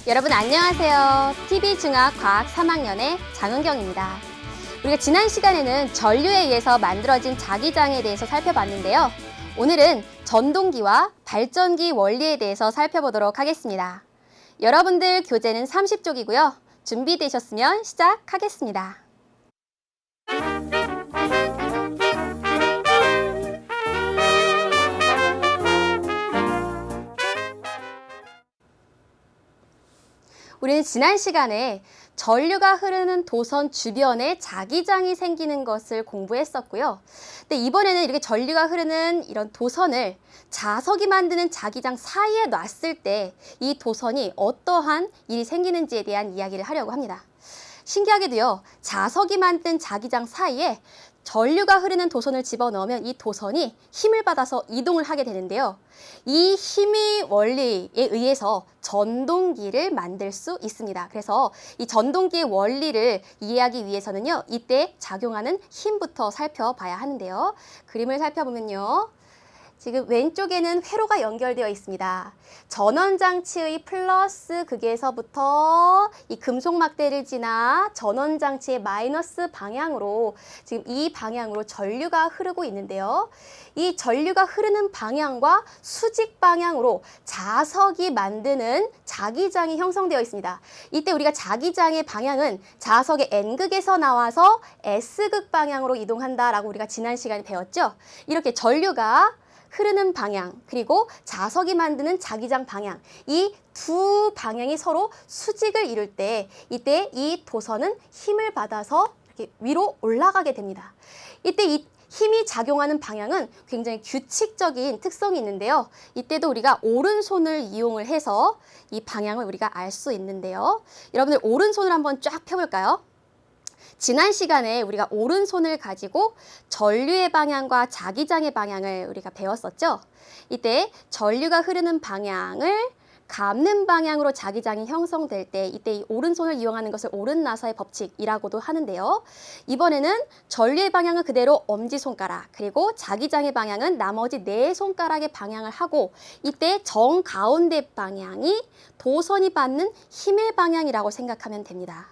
여러분 안녕하세요. TV중학 과학 3학년의 장은경입니다. 우리가 지난 시간에는 전류에 의해서 만들어진 자기장에 대해서 살펴봤는데요. 오늘은 전동기와 발전기 원리에 대해서 살펴보도록 하겠습니다. 여러분들 교재는 30쪽이고요. 준비되셨으면 시작하겠습니다. 우리는 지난 시간에 전류가 흐르는 도선 주변에 자기장이 생기는 것을 공부했었고요. 근데 이번에는 이렇게 전류가 흐르는 이런 도선을 자석이 만드는 자기장 사이에 놨을 때 이 도선이 어떠한 일이 생기는지에 대한 이야기를 하려고 합니다. 신기하게도요, 자석이 만든 자기장 사이에 전류가 흐르는 도선을 집어넣으면 이 도선이 힘을 받아서 이동을 하게 되는데요. 이 힘의 원리에 의해서 전동기를 만들 수 있습니다. 그래서 이 전동기의 원리를 이해하기 위해서는요, 이때 작용하는 힘부터 살펴봐야 하는데요. 그림을 살펴보면요. 지금 왼쪽에는 회로가 연결되어 있습니다. 전원장치의 플러스 극에서부터 이 금속막대를 지나 전원장치의 마이너스 방향으로 지금 이 방향으로 전류가 흐르고 있는데요. 이 전류가 흐르는 방향과 수직 방향으로 자석이 만드는 자기장이 형성되어 있습니다. 이때 우리가 자기장의 방향은 자석의 N극에서 나와서 S극 방향으로 이동한다라고 우리가 지난 시간에 배웠죠. 이렇게 전류가 흐르는 방향, 그리고 자석이 만드는 자기장 방향, 이 두 방향이 서로 수직을 이룰 때 이때 이 도선은 힘을 받아서 이렇게 위로 올라가게 됩니다. 이때 이 힘이 작용하는 방향은 굉장히 규칙적인 특성이 있는데요. 이때도 우리가 오른손을 이용을 해서 이 방향을 우리가 알 수 있는데요. 여러분들 오른손을 한번 쫙 펴볼까요? 지난 시간에 우리가 오른손을 가지고 전류의 방향과 자기장의 방향을 우리가 배웠었죠. 이때 전류가 흐르는 방향을 감는 방향으로 자기장이 형성될 때 이때 이 오른손을 이용하는 것을 오른나사의 법칙이라고도 하는데요. 이번에는 전류의 방향은 그대로 엄지손가락, 그리고 자기장의 방향은 나머지 네 손가락의 방향을 하고 이때 정가운데 방향이 도선이 받는 힘의 방향이라고 생각하면 됩니다.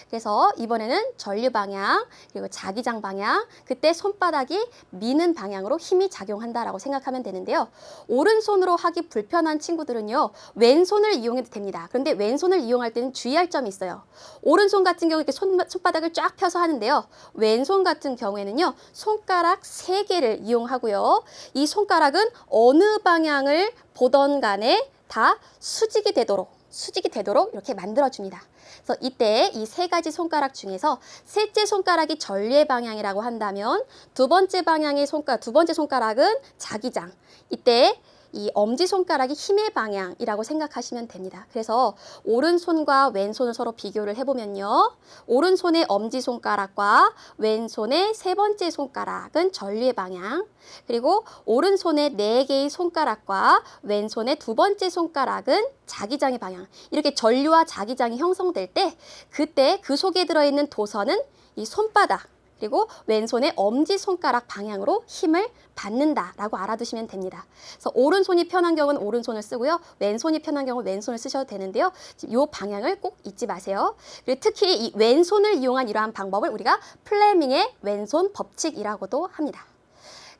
그래서 이번에는 전류 방향, 그리고 자기장 방향, 그때 손바닥이 미는 방향으로 힘이 작용한다라고 생각하면 되는데요. 오른손으로 하기 불편한 친구들은요, 왼손을 이용해도 됩니다. 그런데 왼손을 이용할 때는 주의할 점이 있어요. 오른손 같은 경우 이렇게 손바닥을 쫙 펴서 하는데요. 왼손 같은 경우에는요, 손가락 3개를 이용하고요. 이 손가락은 어느 방향을 보던 간에 다 수직이 되도록 이렇게 만들어줍니다. 그래서 이때 이 3가지 손가락 중에서 셋째 손가락이 전류의 방향이라고 한다면 두 번째 손가락은 자기장. 이때 이 엄지손가락이 힘의 방향이라고 생각하시면 됩니다. 그래서 오른손과 왼손을 서로 비교를 해보면요. 오른손의 엄지손가락과 왼손의 세 번째 손가락은 전류의 방향, 그리고 오른손의 4개의 손가락과 왼손의 두 번째 손가락은 자기장의 방향. 이렇게 전류와 자기장이 형성될 때 그때 그 속에 들어있는 도선은 이 손바닥, 그리고 왼손의 엄지손가락 방향으로 힘을 받는다라고 알아두시면 됩니다. 그래서 오른손이 편한 경우는 오른손을 쓰고요. 왼손이 편한 경우는 왼손을 쓰셔도 되는데요. 이 방향을 꼭 잊지 마세요. 그리고 특히 이 왼손을 이용한 이러한 방법을 우리가 플레밍의 왼손 법칙이라고도 합니다.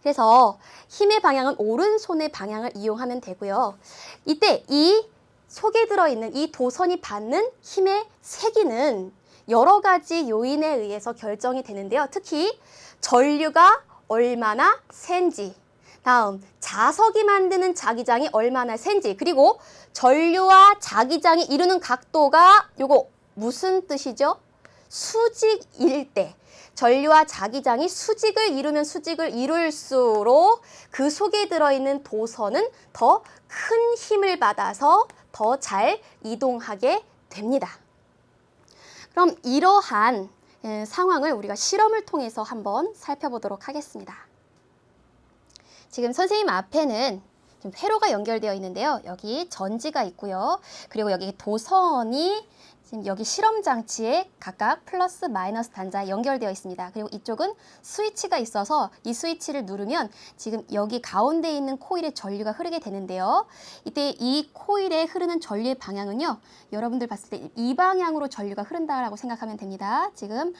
그래서 힘의 방향은 오른손의 방향을 이용하면 되고요. 이때 이 속에 들어있는 이 도선이 받는 힘의 세기는 여러 가지 요인에 의해서 결정이 되는데요. 특히 전류가 얼마나 센지, 다음 자석이 만드는 자기장이 얼마나 센지, 그리고 전류와 자기장이 이루는 각도가 요거 무슨 뜻이죠? 수직일 때. 전류와 자기장이 수직을 이루면 수직을 이룰수록 그 속에 들어있는 도선은 더 큰 힘을 받아서 더 잘 이동하게 됩니다. 그럼 이러한 상황을 우리가 실험을 통해서 한번 살펴보도록 하겠습니다. 지금 선생님 앞에는 회로가 연결되어 있는데요. 여기 전지가 있고요. 그리고 여기 도선이 지금 여기 실험 장치에 각각 플러스 마이너스 단자에 연결되어 있습니다. 그리고 이쪽은 스위치가 있어서 이 스위치를 누르면 지금 여기 가운데 있는 코일에 전류가 흐르게 되는데요. 이때 이 코일에 흐르는 전류의 방향은요. 여러분들 봤을 때 이 방향으로 전류가 흐른다라고 생각하면 됩니다. 지금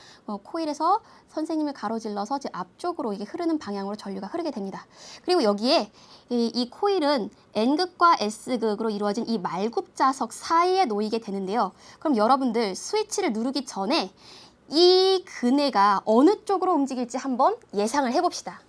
코일에서 선생님을 가로질러서 지금 앞쪽으로 이게 흐르는 방향으로 전류가 흐르게 됩니다. 그리고 여기에 이 코일은 N극과 S극으로 이루어진 이 말굽 자석 사이에 놓이게 되는데요. 그럼 여러분들 스위치를 누르기 전에 이 그네가 어느 쪽으로 움직일지 한번 예상을 해봅시다.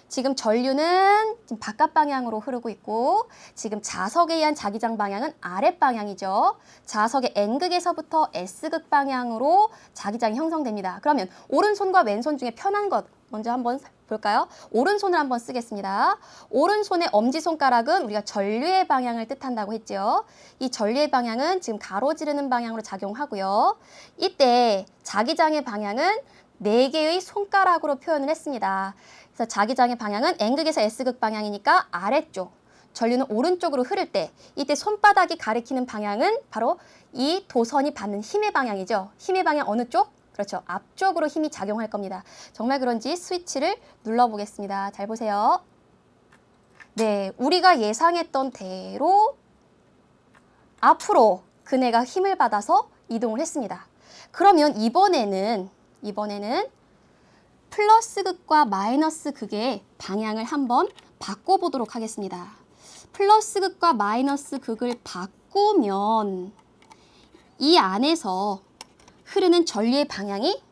지금 전류는 지금 바깥 방향으로 흐르고 있고 지금 자석에 의한 자기장 방향은 아랫 방향이죠. 자석의 N극에서부터 S극 방향으로 자기장이 형성됩니다. 그러면 오른손과 왼손 중에 편한 것 먼저 한번 볼까요? 오른손을 한번 쓰겠습니다. 오른손의 엄지손가락은 우리가 전류의 방향을 뜻한다고 했죠. 이 전류의 방향은 지금 가로지르는 방향으로 작용하고요. 이때 자기장의 방향은 4개의 손가락으로 표현을 했습니다. 그래서 자기장의 방향은 N극에서 S극 방향이니까 아래쪽, 전류는 오른쪽으로 흐를 때 이때 손바닥이 가리키는 방향은 바로 이 도선이 받는 힘의 방향이죠. 힘의 방향 어느 쪽? 그렇죠. 앞쪽으로 힘이 작용할 겁니다. 정말 그런지 스위치를 눌러보겠습니다. 잘 보세요. 네, 우리가 예상했던 대로 앞으로 그네가 힘을 받아서 이동을 했습니다. 그러면 이번에는 플러스 극과 마이너스 극의 방향을 한번 바꿔보도록 하겠습니다. 플러스 극과 마이너스 극을 바꾸면 이 안에서 흐르는 전류의 방향이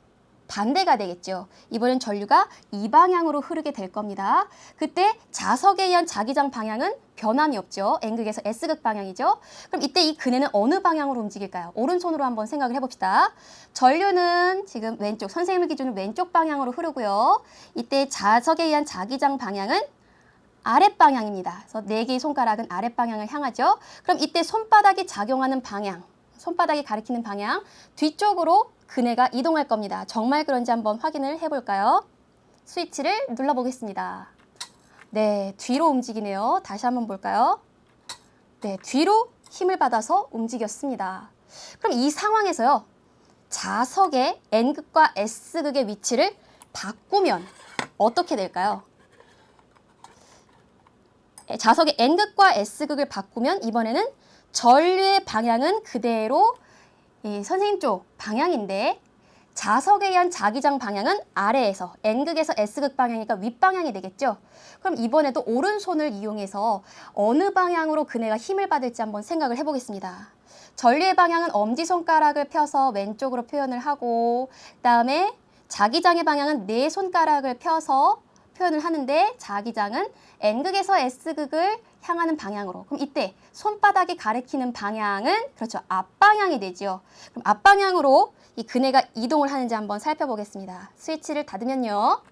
반대가 되겠죠. 이번엔 전류가 이 방향으로 흐르게 될 겁니다. 그때 자석에 의한 자기장 방향은 변함이 없죠. N극에서 S극 방향이죠. 그럼 이때 이 그네는 어느 방향으로 움직일까요? 오른손으로 한번 생각을 해봅시다. 전류는 지금 왼쪽, 선생님을 기준으로 왼쪽 방향으로 흐르고요. 이때 자석에 의한 자기장 방향은 아랫 방향입니다. 그래서 4개의 손가락은 아랫 방향을 향하죠. 그럼 이때 손바닥이 작용하는 방향, 손바닥이 가리키는 방향, 뒤쪽으로 그네가 이동할 겁니다. 정말 그런지 한번 확인을 해볼까요? 스위치를 눌러보겠습니다. 네, 뒤로 움직이네요. 다시 한번 볼까요? 네, 뒤로 힘을 받아서 움직였습니다. 그럼 이 상황에서요, 자석의 N극과 S극의 위치를 바꾸면 어떻게 될까요? 자석의 N극과 S극을 바꾸면 이번에는 전류의 방향은 그대로 선생님 쪽 방향인데 자석에 의한 자기장 방향은 아래에서 N극에서 S극 방향이니까 윗방향이 되겠죠. 그럼 이번에도 오른손을 이용해서 어느 방향으로 그네가 힘을 받을지 한번 생각을 해보겠습니다. 전류의 방향은 엄지손가락을 펴서 왼쪽으로 표현을 하고 그다음에 자기장의 방향은 4손가락을 펴서 표현을 하는데 자기장은 N극에서 S극을 향하는 방향으로. 그럼 이때 손바닥이 가리키는 방향은 그렇죠. 앞방향이 되죠. 그럼 앞방향으로 이 그네가 이동을 하는지 한번 살펴보겠습니다. 스위치를 닫으면요.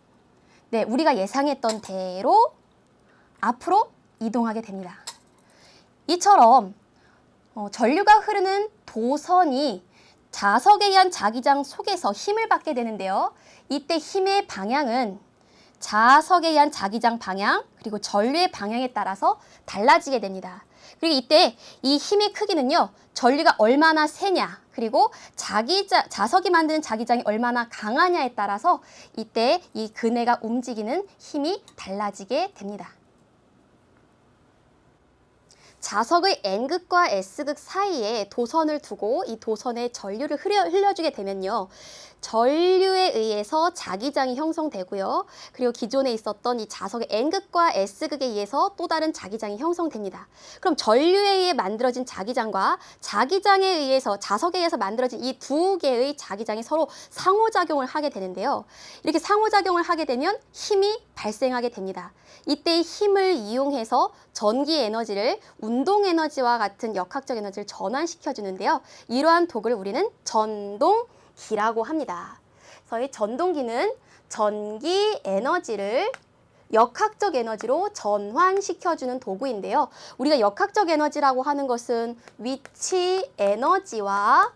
네, 우리가 예상했던 대로 앞으로 이동하게 됩니다. 이처럼 전류가 흐르는 도선이 자석에 의한 자기장 속에서 힘을 받게 되는데요. 이때 힘의 방향은 자석에 의한 자기장 방향 그리고 전류의 방향에 따라서 달라지게 됩니다. 그리고 이때 이 힘의 크기는요. 전류가 얼마나 세냐 그리고 자석이 만드는 자기장이 얼마나 강하냐에 따라서 이때 이 그네가 움직이는 힘이 달라지게 됩니다. 자석의 N극과 S극 사이에 도선을 두고 이 도선에 전류를 흘려주게 되면요. 전류에 의해서 자기장이 형성되고요. 그리고 기존에 있었던 이 자석의 N극과 S극에 의해서 또 다른 자기장이 형성됩니다. 그럼 전류에 의해 만들어진 자기장과 자기장에 의해서 자석에 의해서 만들어진 이 두 개의 자기장이 서로 상호작용을 하게 되는데요. 이렇게 상호작용을 하게 되면 힘이 발생하게 됩니다. 이때 힘을 이용해서 전기 에너지를 운동 에너지와 같은 역학적 에너지를 전환시켜 주는데요. 이러한 도구를 우리는 전동기라고 합니다. 그래서 이 전동기는 전기 에너지를 역학적 에너지로 전환시켜주는 도구인데요. 우리가 역학적 에너지라고 하는 것은 위치 에너지와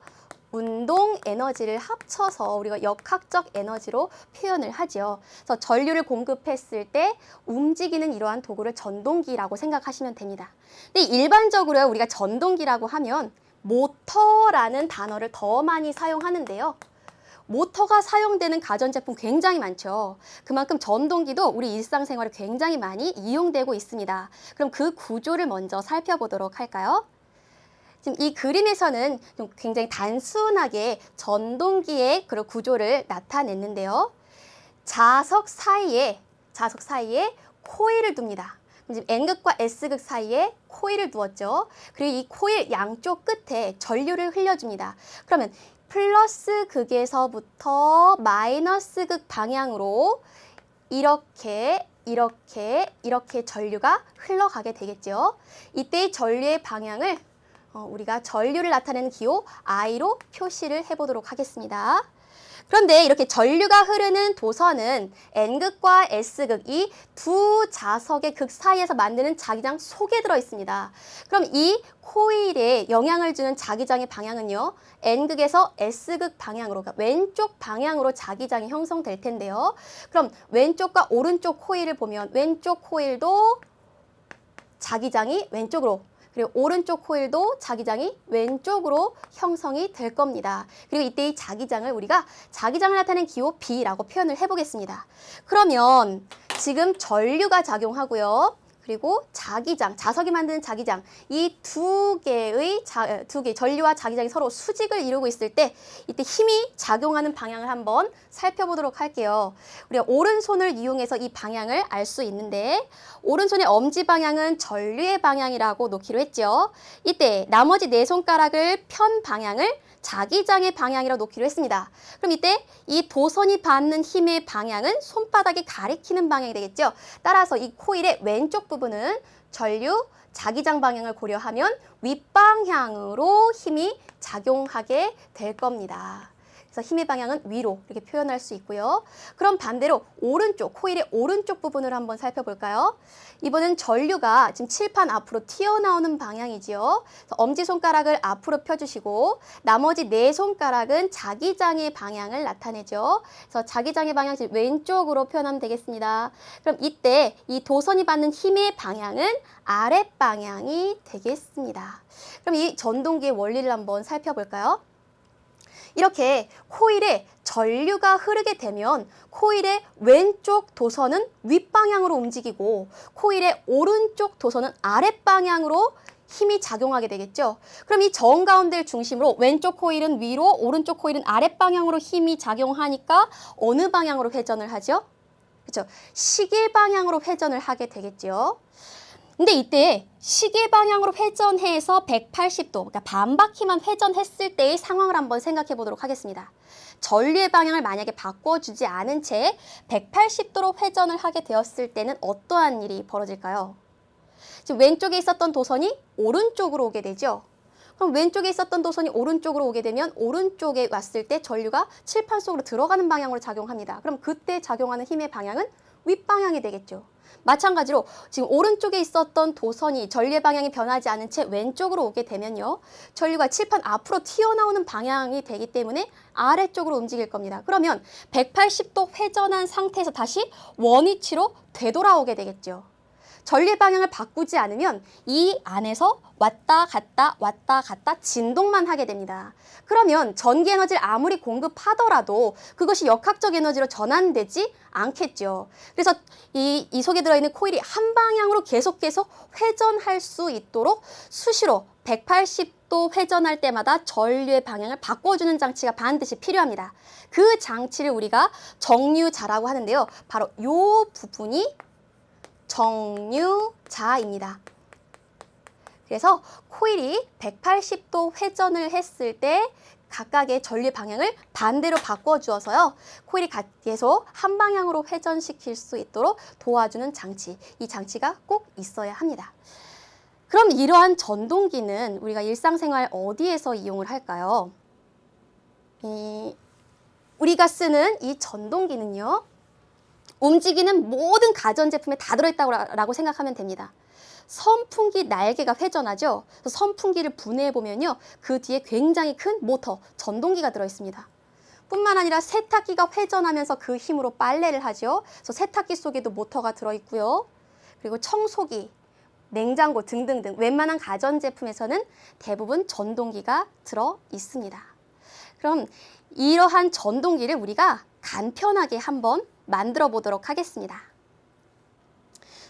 운동 에너지를 합쳐서 우리가 역학적 에너지로 표현을 하죠. 그래서 전류를 공급했을 때 움직이는 이러한 도구를 전동기라고 생각하시면 됩니다. 근데 일반적으로 우리가 전동기라고 하면 모터라는 단어를 더 많이 사용하는데요. 모터가 사용되는 가전제품 굉장히 많죠. 그만큼 전동기도 우리 일상생활에 굉장히 많이 이용되고 있습니다. 그럼 그 구조를 먼저 살펴보도록 할까요? 지금 이 그림에서는 좀 굉장히 단순하게 전동기의 그런 구조를 나타냈는데요. 자석 사이에 코일을 둡니다. 지금 N극과 S극 사이에 코일을 두었죠. 그리고 이 코일 양쪽 끝에 전류를 흘려줍니다. 그러면 플러스 극에서부터 마이너스 극 방향으로 이렇게 전류가 흘러가게 되겠죠. 이때의 전류의 방향을 우리가 전류를 나타내는 기호 I로 표시를 해보도록 하겠습니다. 그런데 이렇게 전류가 흐르는 도선은 N극과 S극 이 두 자석의 극 사이에서 만드는 자기장 속에 들어 있습니다. 그럼 이 코일에 영향을 주는 자기장의 방향은요. N극에서 S극 방향으로, 그러니까 왼쪽 방향으로 자기장이 형성될 텐데요. 그럼 왼쪽과 오른쪽 코일을 보면 왼쪽 코일도 자기장이 왼쪽으로, 그리고 오른쪽 코일도 자기장이 왼쪽으로 형성이 될 겁니다. 그리고 이때 이 자기장을 우리가 자기장을 나타낸 기호 B라고 표현을 해보겠습니다. 그러면 지금 전류가 작용하고요. 그리고 자기장, 자석이 만드는 자기장, 이 두 개의 전류와 자기장이 서로 수직을 이루고 있을 때 이때 힘이 작용하는 방향을 한번 살펴보도록 할게요. 우리가 오른손을 이용해서 이 방향을 알 수 있는데 오른손의 엄지 방향은 전류의 방향이라고 놓기로 했죠. 이때 나머지 네 손가락을 편 방향을 자기장의 방향이라고 놓기로 했습니다. 그럼 이때 이 도선이 받는 힘의 방향은 손바닥이 가리키는 방향이 되겠죠. 따라서 이 코일의 왼쪽 부분은 전류, 자기장 방향을 고려하면 윗방향으로 힘이 작용하게 될 겁니다. 그래서 힘의 방향은 위로 이렇게 표현할 수 있고요. 그럼 반대로 오른쪽, 코일의 오른쪽 부분을 한번 살펴볼까요? 이번엔 전류가 지금 칠판 앞으로 튀어나오는 방향이지요. 엄지손가락을 앞으로 펴주시고 나머지 네 손가락은 자기장의 방향을 나타내죠. 그래서 자기장의 방향 지금 왼쪽으로 표현하면 되겠습니다. 그럼 이때 이 도선이 받는 힘의 방향은 아랫방향이 되겠습니다. 그럼 이 전동기의 원리를 한번 살펴볼까요? 이렇게 코일에 전류가 흐르게 되면 코일의 왼쪽 도선은 윗방향으로 움직이고 코일의 오른쪽 도선은 아랫방향으로 힘이 작용하게 되겠죠. 그럼 이 정가운데를 중심으로 왼쪽 코일은 위로, 오른쪽 코일은 아랫방향으로 힘이 작용하니까 어느 방향으로 회전을 하죠? 그렇죠. 시계 방향으로 회전을 하게 되겠죠. 근데 이때 시계 방향으로 회전해서 180도, 그러니까 반바퀴만 회전했을 때의 상황을 한번 생각해 보도록 하겠습니다. 전류의 방향을 만약에 바꿔주지 않은 채 180도로 회전을 하게 되었을 때는 어떠한 일이 벌어질까요? 지금 왼쪽에 있었던 도선이 오른쪽으로 오게 되죠. 그럼 왼쪽에 있었던 도선이 오른쪽으로 오게 되면 오른쪽에 왔을 때 전류가 칠판 속으로 들어가는 방향으로 작용합니다. 그럼 그때 작용하는 힘의 방향은 윗방향이 되겠죠. 마찬가지로 지금 오른쪽에 있었던 도선이 전류의 방향이 변하지 않은 채 왼쪽으로 오게 되면요. 전류가 칠판 앞으로 튀어나오는 방향이 되기 때문에 아래쪽으로 움직일 겁니다. 그러면 180도 회전한 상태에서 다시 원위치로 되돌아오게 되겠죠. 전류의 방향을 바꾸지 않으면 이 안에서 왔다 갔다 진동만 하게 됩니다. 그러면 전기 에너지를 아무리 공급하더라도 그것이 역학적 에너지로 전환되지 않겠죠. 그래서 이 속에 들어있는 코일이 한 방향으로 계속 회전할 수 있도록 수시로 180도 회전할 때마다 전류의 방향을 바꿔주는 장치가 반드시 필요합니다. 그 장치를 우리가 정류자라고 하는데요. 바로 이 부분이 정류자입니다. 그래서 코일이 180도 회전을 했을 때 각각의 전류 방향을 반대로 바꿔주어서요. 코일이 계속 한 방향으로 회전시킬 수 있도록 도와주는 장치, 이 장치가 꼭 있어야 합니다. 그럼 이러한 전동기는 우리가 일상생활 어디에서 이용을 할까요? 우리가 쓰는 이 전동기는요. 움직이는 모든 가전제품에 다 들어있다고 생각하면 됩니다. 선풍기 날개가 회전하죠. 선풍기를 분해해보면요. 그 뒤에 굉장히 큰 모터, 전동기가 들어있습니다. 뿐만 아니라 세탁기가 회전하면서 그 힘으로 빨래를 하죠. 그래서 세탁기 속에도 모터가 들어있고요. 그리고 청소기, 냉장고 등등등 웬만한 가전제품에서는 대부분 전동기가 들어 있습니다. 그럼 이러한 전동기를 우리가 간편하게 한번 만들어 보도록 하겠습니다.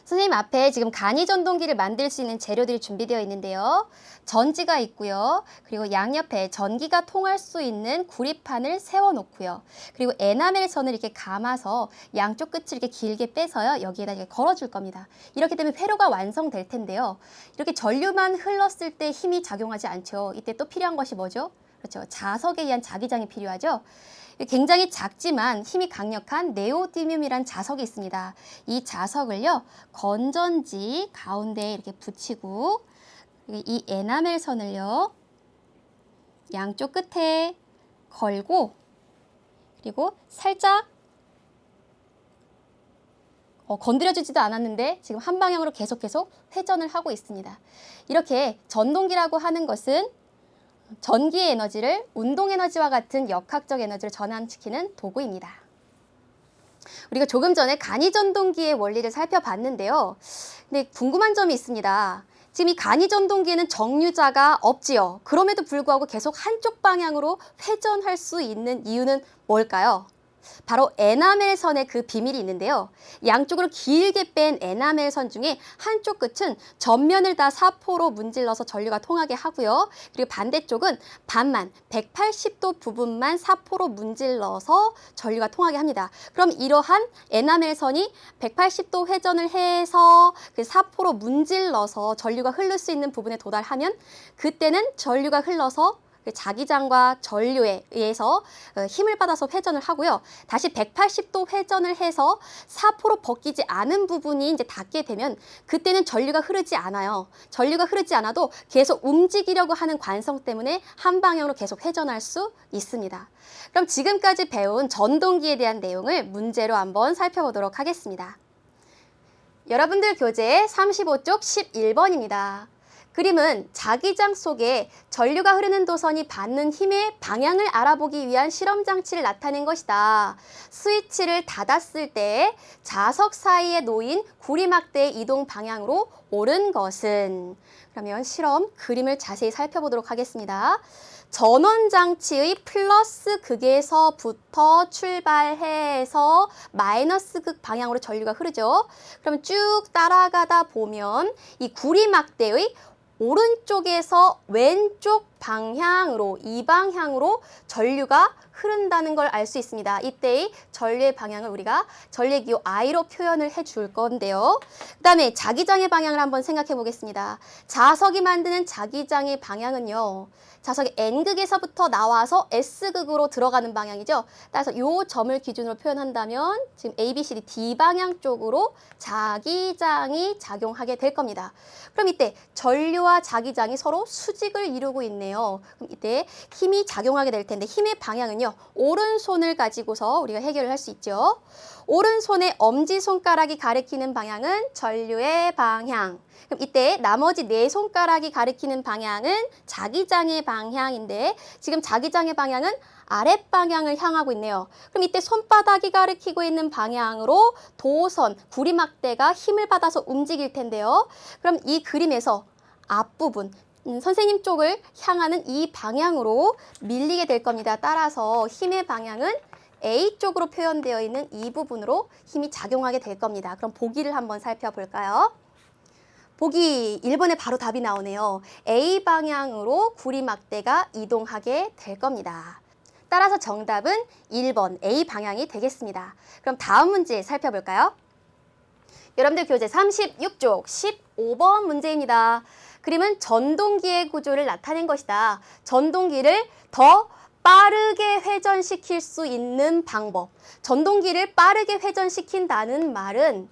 선생님 앞에 지금 간이 전동기를 만들 수 있는 재료들이 준비되어 있는데요. 전지가 있고요. 그리고 양옆에 전기가 통할 수 있는 구리판을 세워놓고요. 그리고 에나멜 선을 이렇게 감아서 양쪽 끝을 이렇게 길게 빼서요. 여기에다 이렇게 걸어줄 겁니다. 이렇게 되면 회로가 완성될 텐데요. 이렇게 전류만 흘렀을 때 힘이 작용하지 않죠. 이때 또 필요한 것이 뭐죠? 그렇죠. 자석에 의한 자기장이 필요하죠. 굉장히 작지만 힘이 강력한 네오디뮴이란 자석이 있습니다. 이 자석을요, 건전지 가운데에 이렇게 붙이고 이 에나멜 선을요, 양쪽 끝에 걸고 그리고 살짝 건드려주지도 않았는데 지금 한 방향으로 계속 회전을 하고 있습니다. 이렇게 전동기라고 하는 것은 전기의 에너지를 운동 에너지와 같은 역학적 에너지를 전환시키는 도구입니다. 우리가 조금 전에 간이 전동기의 원리를 살펴봤는데요. 근데 궁금한 점이 있습니다. 지금 이 간이 전동기에는 정류자가 없지요. 그럼에도 불구하고 계속 한쪽 방향으로 회전할 수 있는 이유는 뭘까요? 바로 에나멜 선의 그 비밀이 있는데요. 양쪽으로 길게 뺀 에나멜 선 중에 한쪽 끝은 전면을 다 사포로 문질러서 전류가 통하게 하고요. 그리고 반대쪽은 반만 180도 부분만 사포로 문질러서 전류가 통하게 합니다. 그럼 이러한 에나멜 선이 180도 회전을 해서 그 사포로 문질러서 전류가 흐를 수 있는 부분에 도달하면 그때는 전류가 흘러서 자기장과 전류에 의해서 힘을 받아서 회전을 하고요. 다시 180도 회전을 해서 사포로 벗기지 않은 부분이 이제 닿게 되면 그때는 전류가 흐르지 않아요. 전류가 흐르지 않아도 계속 움직이려고 하는 관성 때문에 한 방향으로 계속 회전할 수 있습니다. 그럼 지금까지 배운 전동기에 대한 내용을 문제로 한번 살펴보도록 하겠습니다. 여러분들 교재 35쪽 11번입니다. 그림은 자기장 속에 전류가 흐르는 도선이 받는 힘의 방향을 알아보기 위한 실험 장치를 나타낸 것이다. 스위치를 닫았을 때 자석 사이에 놓인 구리막대의 이동 방향으로 옳은 것은? 그러면 실험 그림을 자세히 살펴보도록 하겠습니다. 전원 장치의 플러스 극에서부터 출발해서 마이너스 극 방향으로 전류가 흐르죠. 그러면 쭉 따라가다 보면 이 구리막대의 오른쪽에서 왼쪽 방향으로, 이 방향으로 전류가 흐른다는 걸 알 수 있습니다. 이때의 전류의 방향을 우리가 전류기호 I로 표현을 해줄 건데요. 그 다음에 자기장의 방향을 한번 생각해 보겠습니다. 자석이 만드는 자기장의 방향은요. 자석의 N극에서부터 나와서 S극으로 들어가는 방향이죠. 따라서 이 점을 기준으로 표현한다면 지금 A, B, C, D, D 방향 쪽으로 자기장이 작용하게 될 겁니다. 그럼 이때 전류와 자기장이 서로 수직을 이루고 있네요. 그럼 이때 힘이 작용하게 될 텐데 힘의 방향은요. 오른손을 가지고서 우리가 해결을 할 수 있죠. 오른손의 엄지손가락이 가리키는 방향은 전류의 방향. 그럼 이때 나머지 네 손가락이 가리키는 방향은 자기장의 방향인데 지금 자기장의 방향은 아랫방향을 향하고 있네요. 그럼 이때 손바닥이 가리키고 있는 방향으로 도선, 구리막대가 힘을 받아서 움직일 텐데요. 그럼 이 그림에서 앞부분, 선생님 쪽을 향하는 이 방향으로 밀리게 될 겁니다. 따라서 힘의 방향은 A 쪽으로 표현되어 있는 이 부분으로 힘이 작용하게 될 겁니다. 그럼 보기를 한번 살펴볼까요? 보기 1번에 바로 답이 나오네요. A 방향으로 구리막대가 이동하게 될 겁니다. 따라서 정답은 1번 A 방향이 되겠습니다. 그럼 다음 문제 살펴볼까요? 여러분들 교재 36쪽 15번 문제입니다. 그림은 전동기의 구조를 나타낸 것이다. 전동기를 더 빠르게 회전시킬 수 있는 방법. 전동기를 빠르게 회전시킨다는 말은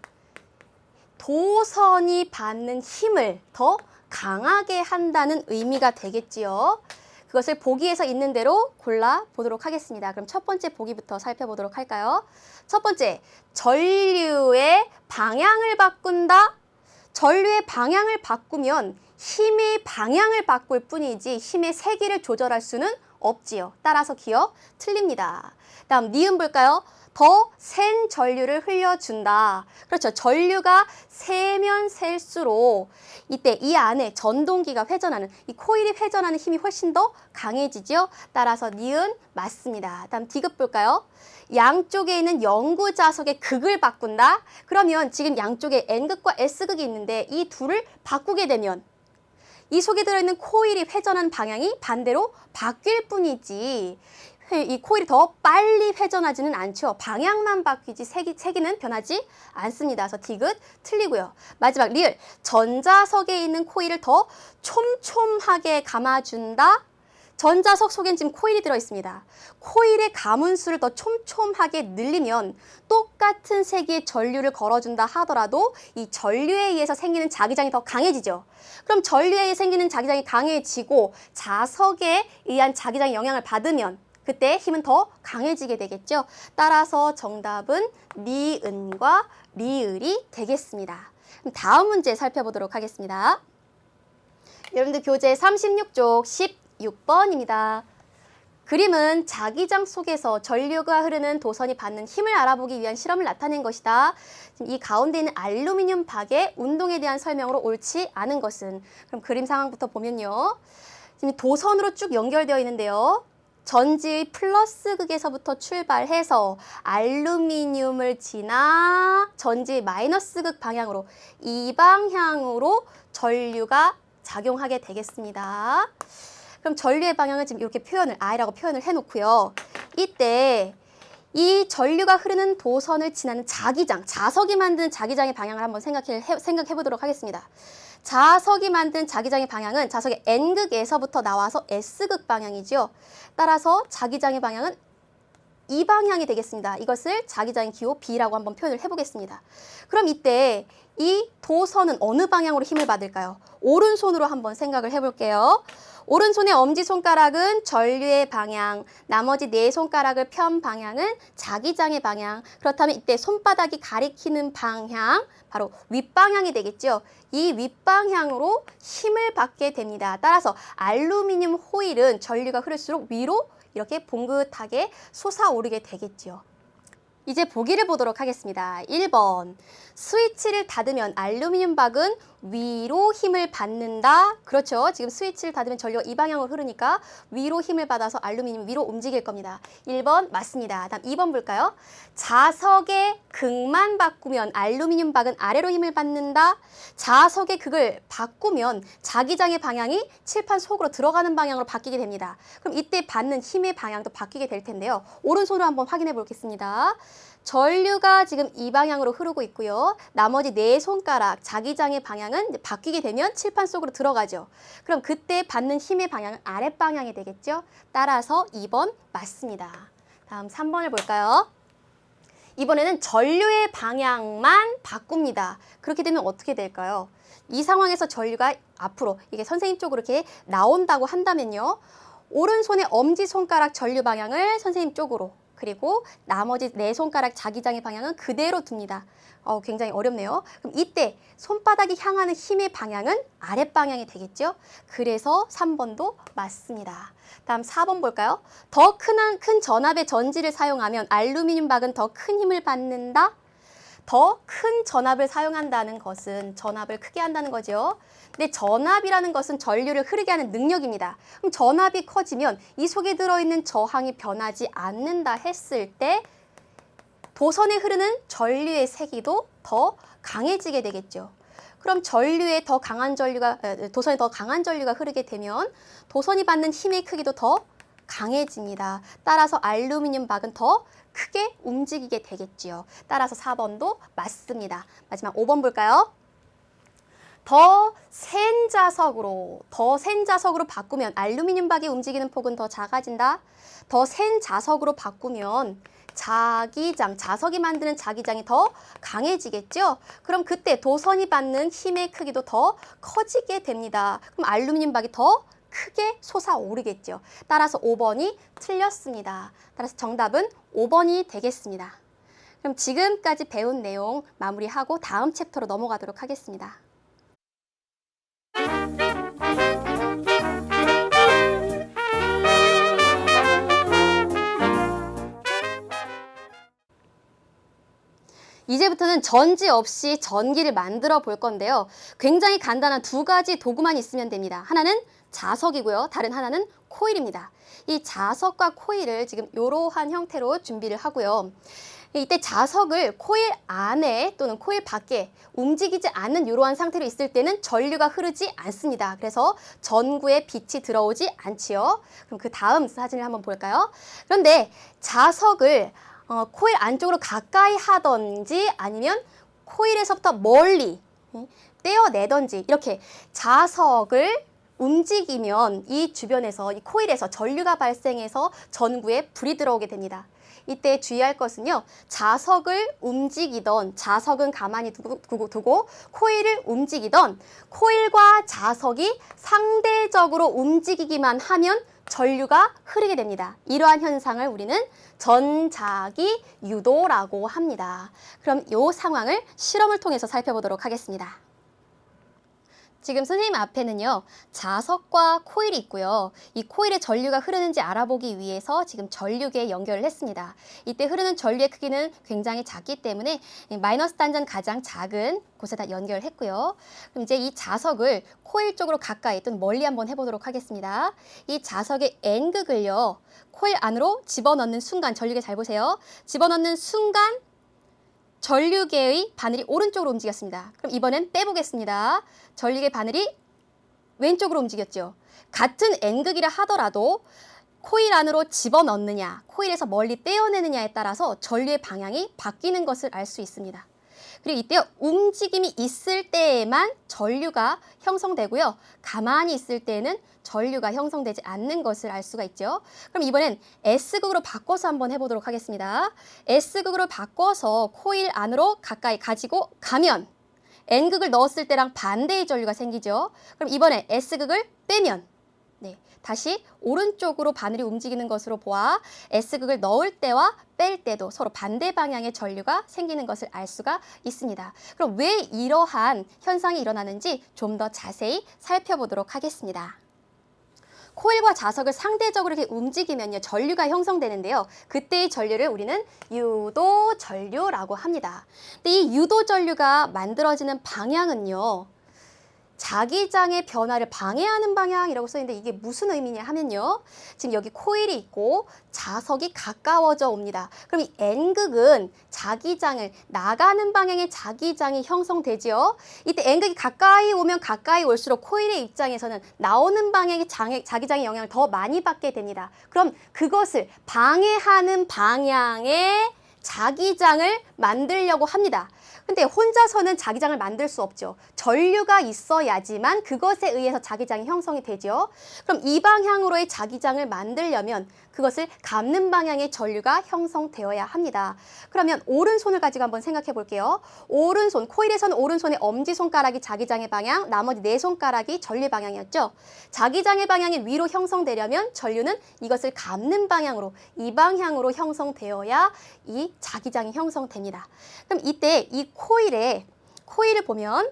도선이 받는 힘을 더 강하게 한다는 의미가 되겠지요. 그것을 보기에서 있는 대로 골라보도록 하겠습니다. 그럼 첫 번째 보기부터 살펴보도록 할까요? 첫 번째, 전류의 방향을 바꾼다. 전류의 방향을 바꾸면 힘의 방향을 바꿀 뿐이지 힘의 세기를 조절할 수는 없지요. 따라서 기억 틀립니다. 다음 니은 볼까요? 더 센 전류를 흘려준다. 그렇죠. 전류가 세면 셀수록 이때 이 안에 전동기가 회전하는, 이 코일이 회전하는 힘이 훨씬 더 강해지죠. 따라서 니은 맞습니다. 다음 디귿 볼까요? 양쪽에 있는 영구 자석의 극을 바꾼다. 그러면 지금 양쪽에 N극과 S극이 있는데 이 둘을 바꾸게 되면 이 속에 들어있는 코일이 회전하는 방향이 반대로 바뀔 뿐이지 이 코일이 더 빨리 회전하지는 않죠. 방향만 바뀌지 세기는 변하지 않습니다. 그래서 디귿 틀리고요. 마지막 리을, 전자석에 있는 코일을 더 촘촘하게 감아준다. 전자석 속엔 지금 코일이 들어있습니다. 코일의 가문수를 더 촘촘하게 늘리면 똑같은 세기의 전류를 걸어준다 하더라도 이 전류에 의해서 생기는 자기장이 더 강해지죠. 그럼 전류에 의해 생기는 자기장이 강해지고 자석에 의한 자기장의 영향을 받으면 그때 힘은 더 강해지게 되겠죠. 따라서 정답은 니은과 리을이 되겠습니다. 그럼 다음 문제 살펴보도록 하겠습니다. 여러분들 교재 36쪽 16번입니다. 그림은 자기장 속에서 전류가 흐르는 도선이 받는 힘을 알아보기 위한 실험을 나타낸 것이다. 이 가운데 있는 알루미늄 박의 운동에 대한 설명으로 옳지 않은 것은? 그럼 그림 상황부터 보면요. 지금 도선으로 쭉 연결되어 있는데요. 전지의 플러스 극에서부터 출발해서 알루미늄을 지나 전지의 마이너스 극 방향으로 이 방향으로 전류가 작용하게 되겠습니다. 그럼 전류의 방향은 지금 이렇게 I라고 표현을 해놓고요. 이때 이 전류가 흐르는 도선을 지나는 자기장, 자석이 만드는 자기장의 방향을 한번 생각해 보도록 하겠습니다. 자석이 만든 자기장의 방향은 자석의 N극에서부터 나와서 S극 방향이죠. 따라서 자기장의 방향은 이 방향이 되겠습니다. 이것을 자기장의 기호 B라고 한번 표현을 해보겠습니다. 그럼 이때 이 도선은 어느 방향으로 힘을 받을까요? 오른손으로 한번 생각을 해볼게요. 오른손의 엄지손가락은 전류의 방향, 나머지 네 손가락을 편 방향은 자기장의 방향. 그렇다면 이때 손바닥이 가리키는 방향, 바로 윗방향이 되겠죠. 이 윗방향으로 힘을 받게 됩니다. 따라서 알루미늄 호일은 전류가 흐를수록 위로 이렇게 봉긋하게 솟아오르게 되겠죠. 이제 보기를 보도록 하겠습니다. 1번, 스위치를 닫으면 알루미늄 박은 위로 힘을 받는다. 그렇죠. 지금 스위치를 닫으면 전류가 이 방향으로 흐르니까 위로 힘을 받아서 알루미늄이 위로 움직일 겁니다. 1번 맞습니다. 다음 2번 볼까요? 자석의 극만 바꾸면 알루미늄 박은 아래로 힘을 받는다. 자석의 극을 바꾸면 자기장의 방향이 칠판 속으로 들어가는 방향으로 바뀌게 됩니다. 그럼 이때 받는 힘의 방향도 바뀌게 될 텐데요. 오른손으로 한번 확인해 보겠습니다. 전류가 지금 이 방향으로 흐르고 있고요. 나머지 네 손가락, 자기장의 방향은 이제 바뀌게 되면 칠판 속으로 들어가죠. 그럼 그때 받는 힘의 방향은 아랫방향이 되겠죠. 따라서 2번 맞습니다. 다음 3번을 볼까요? 이번에는 전류의 방향만 바꿉니다. 그렇게 되면 어떻게 될까요? 이 상황에서 전류가 앞으로 이게 선생님 쪽으로 이렇게 나온다고 한다면요. 오른손의 엄지손가락 전류 방향을 선생님 쪽으로, 그리고 나머지 네 손가락 자기장의 방향은 그대로 둡니다. 굉장히 어렵네요. 그럼 이때 손바닥이 향하는 힘의 방향은 아랫방향이 되겠죠? 그래서 3번도 맞습니다. 다음 4번 볼까요? 더 큰 전압의 전지를 사용하면 알루미늄 박은 더 큰 힘을 받는다? 더 큰 전압을 사용한다는 것은 전압을 크게 한다는 거죠. 근데 전압이라는 것은 전류를 흐르게 하는 능력입니다. 그럼 전압이 커지면 이 속에 들어있는 저항이 변하지 않는다 했을 때 도선에 흐르는 전류의 세기도 더 강해지게 되겠죠. 그럼 도선에 더 강한 전류가 흐르게 되면 도선이 받는 힘의 크기도 더 강해집니다. 따라서 알루미늄 박은 더 크게 움직이게 되겠지요. 따라서 4번도 맞습니다. 마지막 5번 볼까요? 더 센 자석으로 바꾸면 알루미늄 박의 움직이는 폭은 더 작아진다. 더 센 자석으로 바꾸면 자석이 만드는 자기장이 더 강해지겠죠? 그럼 그때 도선이 받는 힘의 크기도 더 커지게 됩니다. 그럼 알루미늄 박이 더 크게 솟아오르겠죠. 따라서 5번이 틀렸습니다. 따라서 정답은 5번이 되겠습니다. 그럼 지금까지 배운 내용 마무리하고 다음 챕터로 넘어가도록 하겠습니다. 이제부터는 전지 없이 전기를 만들어 볼 건데요. 굉장히 간단한 두 가지 도구만 있으면 됩니다. 하나는 자석이고요. 다른 하나는 코일입니다. 이 자석과 코일을 지금 이러한 형태로 준비를 하고요. 이때 자석을 코일 안에 또는 코일 밖에 움직이지 않는 이러한 상태로 있을 때는 전류가 흐르지 않습니다. 그래서 전구에 빛이 들어오지 않지요. 그럼 그 다음 사진을 한번 볼까요? 그런데 자석을 코일 안쪽으로 가까이 하던지 아니면 코일에서부터 멀리 떼어내던지 이렇게 자석을 움직이면 이 주변에서 이 코일에서 전류가 발생해서 전구에 불이 들어오게 됩니다. 이때 주의할 것은요. 자석을 움직이던 자석은 가만히 두고 코일을 움직이던 코일과 자석이 상대적으로 움직이기만 하면 전류가 흐르게 됩니다. 이러한 현상을 우리는 전자기 유도라고 합니다. 그럼 이 상황을 실험을 통해서 살펴보도록 하겠습니다. 지금 선생님 앞에는요, 자석과 코일이 있고요. 이 코일에 전류가 흐르는지 알아보기 위해서 지금 전류기에 연결을 했습니다. 이때 흐르는 전류의 크기는 굉장히 작기 때문에 마이너스 단전 가장 작은 곳에다 연결했고요. 그럼 이제 이 자석을 코일 쪽으로 가까이 또는 멀리 한번 해보도록 하겠습니다. 이 자석의 N극을요, 코일 안으로 집어넣는 순간, 전류계 잘 보세요. 집어넣는 순간 전류계의 바늘이 오른쪽으로 움직였습니다. 그럼 이번엔 빼보겠습니다. 전류계 바늘이 왼쪽으로 움직였죠. 같은 N극이라 하더라도 코일 안으로 집어넣느냐, 코일에서 멀리 떼어내느냐에 따라서 전류의 방향이 바뀌는 것을 알 수 있습니다. 그리고 이때 움직임이 있을 때에만 전류가 형성되고요. 가만히 있을 때에는 전류가 형성되지 않는 것을 알 수가 있죠. 그럼 이번엔 S극으로 바꿔서 한번 해보도록 하겠습니다. S극으로 바꿔서 코일 안으로 가까이 가지고 가면 N극을 넣었을 때랑 반대의 전류가 생기죠. 그럼 이번에 S극을 빼면 다시 오른쪽으로 바늘이 움직이는 것으로 보아 S극을 넣을 때와 뺄 때도 서로 반대 방향의 전류가 생기는 것을 알 수가 있습니다. 그럼 왜 이러한 현상이 일어나는지 좀 더 자세히 살펴보도록 하겠습니다. 코일과 자석을 상대적으로 이렇게 움직이면요, 전류가 형성되는데요. 그때의 전류를 우리는 유도 전류라고 합니다. 근데 이 유도 전류가 만들어지는 방향은요, 자기장의 변화를 방해하는 방향이라고 써있는데 이게 무슨 의미냐 하면요. 지금 여기 코일이 있고 자석이 가까워져 옵니다. 그럼 이 N극은 자기장을 나가는 방향의 자기장이 형성되지요. 이때 N극이 가까이 오면 가까이 올수록 코일의 입장에서는 나오는 방향의 자기장의 영향을 더 많이 받게 됩니다. 그럼 그것을 방해하는 방향의 자기장을 만들려고 합니다. 근데 혼자서는 자기장을 만들 수 없죠. 전류가 있어야지만 그것에 의해서 자기장이 형성이 되죠. 그럼 이 방향으로의 자기장을 만들려면 그것을 감는 방향의 전류가 형성되어야 합니다. 그러면 오른손을 가지고 한번 생각해 볼게요. 오른손, 코일에서는 오른손의 엄지손가락이 자기장의 방향, 나머지 네 손가락이 전류 방향이었죠. 자기장의 방향이 위로 형성되려면 전류는 이것을 감는 방향으로, 이 방향으로 형성되어야 이 자기장이 형성됩니다. 그럼 이때 이 코일을 보면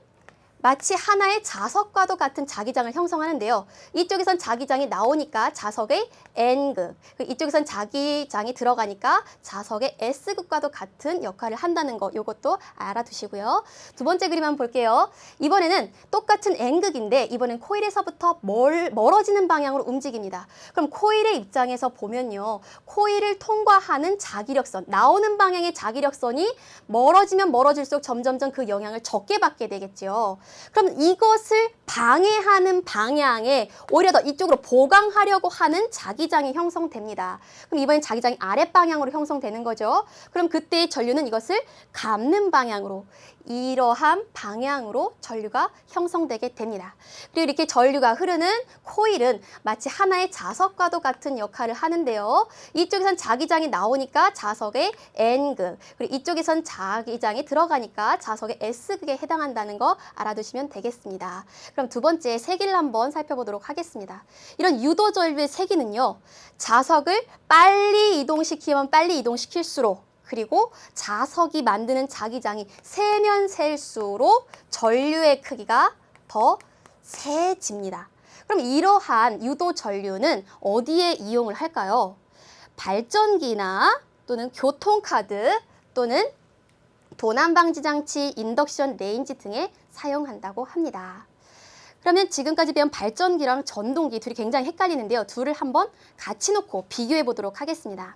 마치 하나의 자석과도 같은 자기장을 형성하는데요. 이쪽에선 자기장이 나오니까 자석의 N극, 이쪽에선 자기장이 들어가니까 자석의 S극과도 같은 역할을 한다는 거, 이것도 알아두시고요. 두 번째 그림 한번 볼게요. 이번에는 똑같은 N극인데 이번엔 코일에서부터 멀어지는 방향으로 움직입니다. 그럼 코일의 입장에서 보면요, 코일을 통과하는 자기력선, 나오는 방향의 자기력선이 멀어지면 멀어질수록 점점점 그 영향을 적게 받게 되겠죠. 그럼 이것을 방해하는 방향에 오히려 더 이쪽으로 보강하려고 하는 자기장이 형성됩니다. 그럼 이번엔 자기장이 아랫방향으로 형성되는 거죠. 그럼 그때의 전류는 이것을 감는 방향으로, 이러한 방향으로 전류가 형성되게 됩니다. 그리고 이렇게 전류가 흐르는 코일은 마치 하나의 자석과도 같은 역할을 하는데요. 이쪽에선 자기장이 나오니까 자석의 N극, 그리고 이쪽에선 자기장이 들어가니까 자석의 S극에 해당한다는 거 알아두시면 되겠습니다. 그럼 두 번째 세기를 한번 살펴보도록 하겠습니다. 이런 유도 전류의 세기는요, 자석을 빨리 이동시키면 빨리 이동시킬수록, 그리고 자석이 만드는 자기장이 세면 셀수록 전류의 크기가 더 세집니다. 그럼 이러한 유도 전류는 어디에 이용을 할까요? 발전기나 또는 교통카드 또는 도난방지 장치, 인덕션 레인지 등에 사용한다고 합니다. 그러면 지금까지 배운 발전기랑 전동기 둘이 굉장히 헷갈리는데요. 둘을 한번 같이 놓고 비교해 보도록 하겠습니다.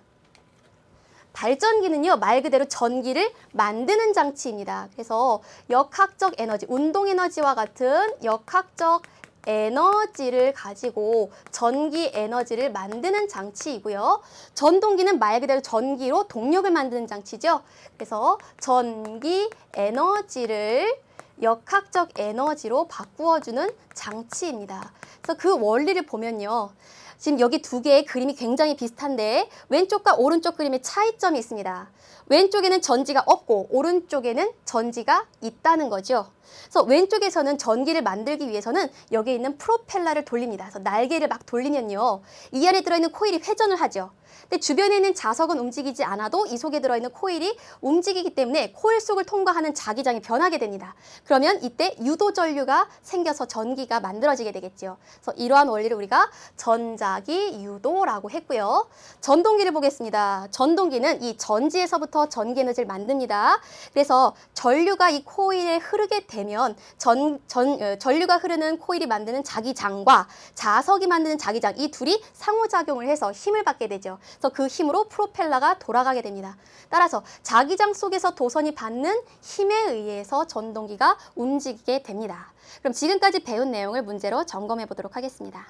발전기는요, 말 그대로 전기를 만드는 장치입니다. 그래서 역학적 에너지, 운동 에너지와 같은 역학적 에너지를 가지고 전기 에너지를 만드는 장치이고요. 전동기는 말 그대로 전기로 동력을 만드는 장치죠. 그래서 전기 에너지를 역학적 에너지로 바꾸어주는 장치입니다. 그래서 그 원리를 보면요. 지금 여기 두 개의 그림이 굉장히 비슷한데 왼쪽과 오른쪽 그림의 차이점이 있습니다. 왼쪽에는 전지가 없고 오른쪽에는 전지가 있다는 거죠. 그래서 왼쪽에서는 전기를 만들기 위해서는 여기에 있는 프로펠러를 돌립니다. 그래서 날개를 막 돌리면요. 이 안에 들어있는 코일이 회전을 하죠. 근데 주변에 있는 자석은 움직이지 않아도 이 속에 들어있는 코일이 움직이기 때문에 코일 속을 통과하는 자기장이 변하게 됩니다. 그러면 이때 유도 전류가 생겨서 전기가 만들어지게 되겠죠. 그래서 이러한 원리를 우리가 전자기 유도라고 했고요. 전동기를 보겠습니다. 전동기는 이 전지에서부터 전기 에너지를 만듭니다. 그래서 전류가 이 코일에 흐르게 되면 전류가 흐르는 코일이 만드는 자기장과 자석이 만드는 자기장, 이 둘이 상호작용을 해서 힘을 받게 되죠. 그래서 그 힘으로 프로펠러가 돌아가게 됩니다. 따라서 자기장 속에서 도선이 받는 힘에 의해서 전동기가 움직이게 됩니다. 그럼 지금까지 배운 내용을 문제로 점검해 보도록 하겠습니다.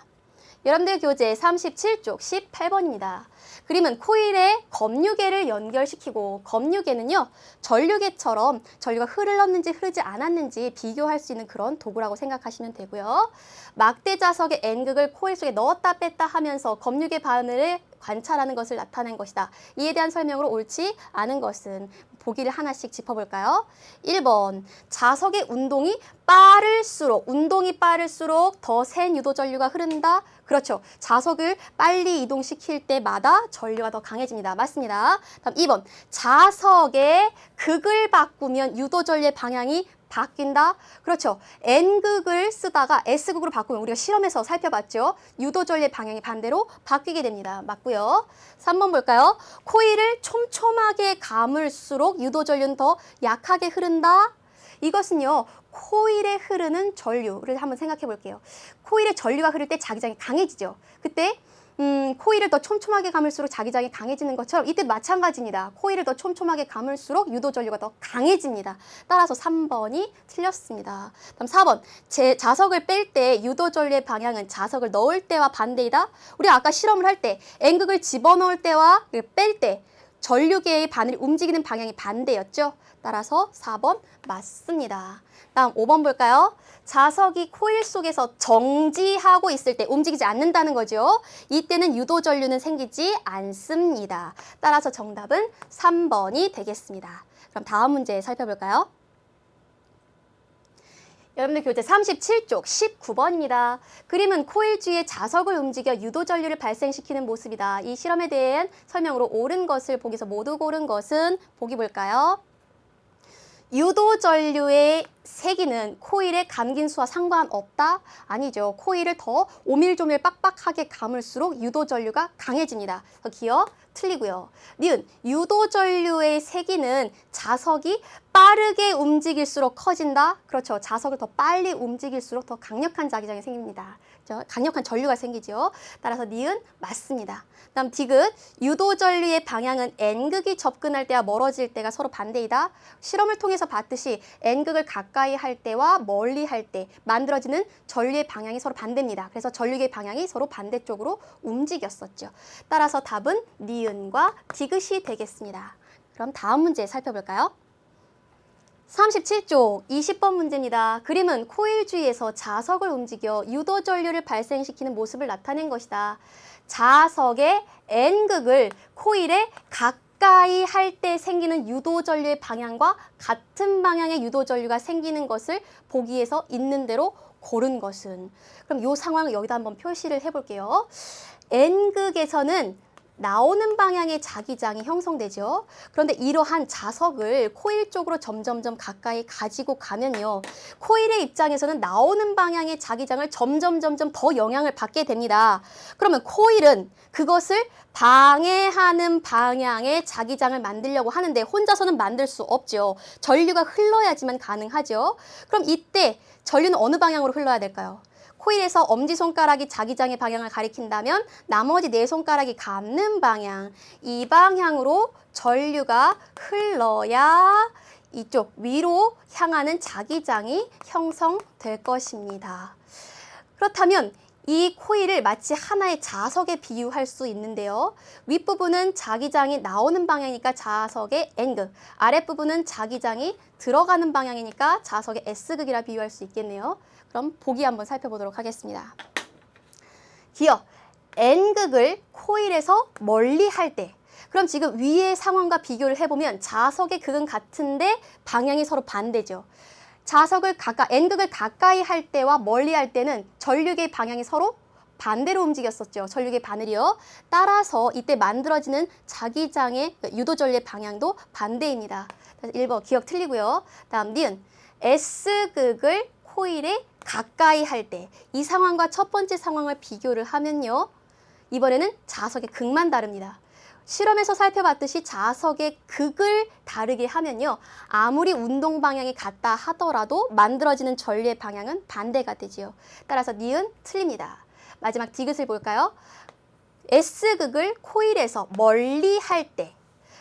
여러분들 교재 37쪽 18번입니다. 그림은 코일에 검유계를 연결시키고 검유계는요, 전류계처럼 전류가 흘렀는지 흐르지 않았는지 비교할 수 있는 그런 도구라고 생각하시면 되고요. 막대 자석의 N극을 코일 속에 넣었다 뺐다 하면서 검유계 반응을 관찰하는 것을 나타낸 것이다. 이에 대한 설명으로 옳지 않은 것은 보기를 하나씩 짚어볼까요? 1번, 자석의 운동이 빠를수록 더 센 유도 전류가 흐른다. 그렇죠. 자석을 빨리 이동시킬 때마다 전류가 더 강해집니다. 맞습니다. 다음 2번, 자석의 극을 바꾸면 유도 전류의 방향이 바뀐다? 그렇죠. N극을 쓰다가 S극으로 바꾸면 우리가 실험에서 살펴봤죠. 유도 전류의 방향이 반대로 바뀌게 됩니다. 맞고요. 3번 볼까요? 코일을 촘촘하게 감을수록 유도 전류는 더 약하게 흐른다? 이것은요, 코일에 흐르는 전류를 한번 생각해 볼게요. 코일에 전류가 흐를 때 자기장이 강해지죠. 그때 코일을 더 촘촘하게 감을수록 자기장이 강해지는 것처럼 이때 마찬가지입니다. 코일을 더 촘촘하게 감을수록 유도 전류가 더 강해집니다. 따라서 3번이 틀렸습니다. 다음 4번, 자석을 뺄 때 유도 전류의 방향은 자석을 넣을 때와 반대이다. 우리가 아까 실험을 할 때 N극을 집어넣을 때와 뺄 때 전류계의 바늘이 움직이는 방향이 반대였죠. 따라서 4번 맞습니다. 다음 5번 볼까요? 자석이 코일 속에서 정지하고 있을 때 움직이지 않는다는 거죠. 이때는 유도 전류는 생기지 않습니다. 따라서 정답은 3번이 되겠습니다. 그럼 다음 문제 살펴볼까요? 여러분들 교재 37쪽 19번입니다. 그림은 코일 주위에 자석을 움직여 유도 전류를 발생시키는 모습이다. 이 실험에 대한 설명으로 옳은 것을 보기에서 모두 고른 것은 보기 볼까요? 유도 전류의 세기는 코일의 감긴 수와 상관없다? 아니죠. 코일을 더 오밀조밀 빡빡하게 감을수록 유도 전류가 강해집니다. 기억 틀리고요. 니은, 유도 전류의 세기는 자석이 빠르게 움직일수록 커진다? 그렇죠. 자석을 더 빨리 움직일수록 더 강력한 자기장이 생깁니다. 그렇죠? 강력한 전류가 생기죠. 따라서 니은 맞습니다. 다음 디귿, 유도 전류의 방향은 N극이 접근할 때와 멀어질 때가 서로 반대이다. 실험을 통해서 봤듯이 N극을 가까이 할 때와 멀리 할 때 만들어지는 전류의 방향이 서로 반대입니다. 그래서 전류의 방향이 서로 반대쪽으로 움직였었죠. 따라서 답은 니은과 디귿이 되겠습니다. 그럼 다음 문제 살펴볼까요? 37쪽 20번 문제입니다. 그림은 코일 주위에서 자석을 움직여 유도 전류를 발생시키는 모습을 나타낸 것이다. 자석의 N극을 코일에 가까이 할 때 생기는 유도 전류의 방향과 같은 방향의 유도 전류가 생기는 것을 보기에서 있는 대로 고른 것은. 그럼 이 상황을 여기다 한번 표시를 해볼게요. N극에서는 나오는 방향의 자기장이 형성되죠. 그런데 이러한 자석을 코일 쪽으로 점점점 가까이 가지고 가면요. 코일의 입장에서는 나오는 방향의 자기장을 점점 더 영향을 받게 됩니다. 그러면 코일은 그것을 방해하는 방향의 자기장을 만들려고 하는데 혼자서는 만들 수 없죠. 전류가 흘러야지만 가능하죠. 그럼 이때 전류는 어느 방향으로 흘러야 될까요? 코일에서 엄지손가락이 자기장의 방향을 가리킨다면 나머지 네 손가락이 감는 방향, 이 방향으로 전류가 흘러야 이쪽 위로 향하는 자기장이 형성될 것입니다. 그렇다면 이 코일을 마치 하나의 자석에 비유할 수 있는데요. 윗부분은 자기장이 나오는 방향이니까 자석의 N극, 아랫부분은 자기장이 들어가는 방향이니까 자석의 S극이라 비유할 수 있겠네요. 그럼 보기 한번 살펴보도록 하겠습니다. 기어 N극을 코일에서 멀리 할 때, 그럼 지금 위의 상황과 비교를 해보면 자석의 극은 같은데 방향이 서로 반대죠. 자석을 N극을 가까이 할 때와 멀리 할 때는 전류의 방향이 서로 반대로 움직였었죠. 전류의 바늘이요. 따라서 이때 만들어지는 자기장의 유도전류의 방향도 반대입니다. 1번 기억 틀리고요. 다음 니은 S극을 코일에 가까이 할 때, 이 상황과 첫 번째 상황을 비교를 하면요. 이번에는 자석의 극만 다릅니다. 실험에서 살펴봤듯이 자석의 극을 다르게 하면요. 아무리 운동 방향이 같다 하더라도 만들어지는 전류의 방향은 반대가 되지요. 따라서 니은 틀립니다. 마지막 디귿을 볼까요? S극을 코일에서 멀리 할 때.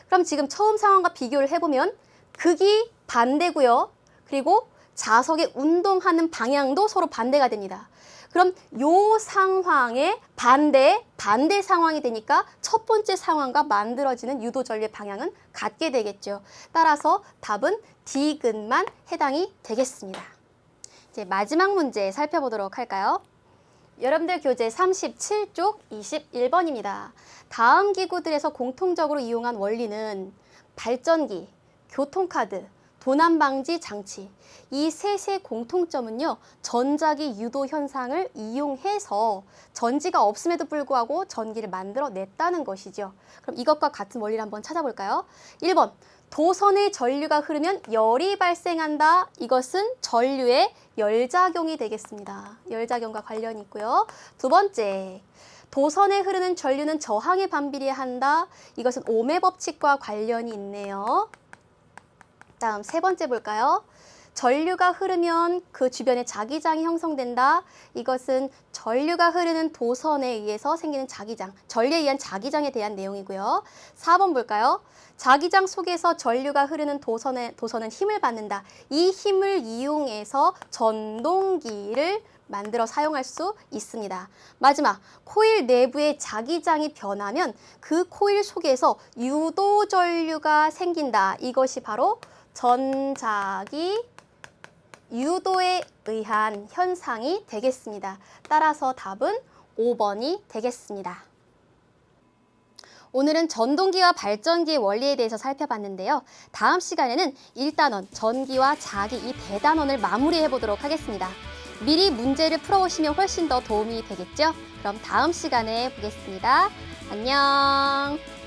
그럼 지금 처음 상황과 비교를 해보면 극이 반대고요. 그리고 자석의 운동하는 방향도 서로 반대가 됩니다. 그럼 요 상황의 반대 상황이 되니까 첫 번째 상황과 만들어지는 유도전류의 방향은 같게 되겠죠. 따라서 답은 디귿만 해당이 되겠습니다. 이제 마지막 문제 살펴보도록 할까요? 여러분들 교재 37쪽 21번입니다. 다음 기구들에서 공통적으로 이용한 원리는 발전기, 교통카드, 도난방지 장치, 이 셋의 공통점은요, 전자기 유도 현상을 이용해서 전지가 없음에도 불구하고 전기를 만들어냈다는 것이죠. 그럼 이것과 같은 원리를 한번 찾아볼까요? 1번, 도선에 전류가 흐르면 열이 발생한다. 이것은 전류의 열작용이 되겠습니다. 열작용과 관련이 있고요. 두 번째, 도선에 흐르는 전류는 저항에 반비례한다. 이것은 ohm의 법칙과 관련이 있네요. 다음 세 번째 볼까요? 전류가 흐르면 그 주변에 자기장이 형성된다. 이것은 전류가 흐르는 도선에 의해서 생기는 자기장, 전류에 의한 자기장에 대한 내용이고요. 4번 볼까요? 자기장 속에서 전류가 흐르는 도선은 힘을 받는다. 이 힘을 이용해서 전동기를 만들어 사용할 수 있습니다. 마지막, 코일 내부의 자기장이 변하면 그 코일 속에서 유도 전류가 생긴다. 이것이 바로 전자기 유도에 의한 현상이 되겠습니다. 따라서 답은 5번이 되겠습니다. 오늘은 전동기와 발전기의 원리에 대해서 살펴봤는데요. 다음 시간에는 1단원, 전기와 자기 이 대단원을 마무리해 보도록 하겠습니다. 미리 문제를 풀어오시면 훨씬 더 도움이 되겠죠? 그럼 다음 시간에 보겠습니다. 안녕!